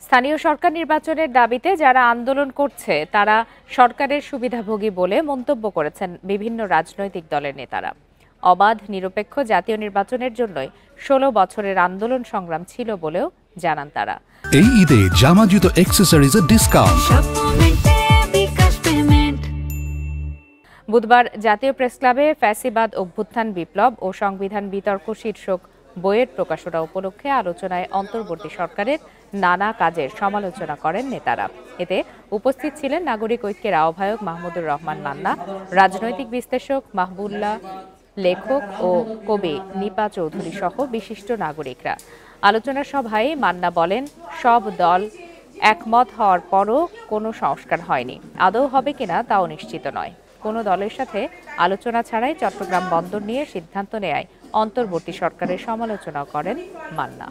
স্থানীয় সরকার নির্বাচনের দাবিতে যারা আন্দোলন করছে তারা সরকারের সুবিধাভোগী বলে মন্তব্য করেছেন বিভিন্ন রাজনৈতিক দলের নেতারা। অবাধ নিরপেক্ষ জাতীয় নির্বাচনের জন্যই ১৬ বছরের আন্দোলন সংগ্রাম ছিল বলেও জানান তারা। এই ঈদে জামা জুতো অ্যাক্সেসরিজের ডিসকাউন্ট। বুধবার জাতীয় প্রেসক্লাবে ফ্যাসিবাদ অভ্যুত্থান বিপ্লব ও সংবিধান বিতর্ক শীর্ষক বইয়ের প্রকাশনা উপলক্ষে আলোচনায় অন্তর্বর্তী সরকারের নানা কাজের সমালোচনা করেন নেতারা। এতে উপস্থিত ছিলেন নাগরিক ঐক্যের আহ্বায়ক মাহমুদুর রহমান মান্না, রাজনৈতিক বিশ্লেষক মাহবুবুল্লাহ, লেখক ও কবি নিপা চৌধুরী সহ বিশিষ্ট নাগরিকরা। আলোচনা সভায় মান্না বলেন, সব দল একমত হওয়ার পরও কোনো সংস্কার হয়নি, আদৌ হবে কিনা তাও নিশ্চিত নয়। কোনো দলের সাথে আলোচনা ছাড়াই চট্টগ্রাম বন্দর নিয়ে সিদ্ধান্ত নেয়ায় অন্তর্বর্তী সরকারের সমালোচনা করেন মান্না।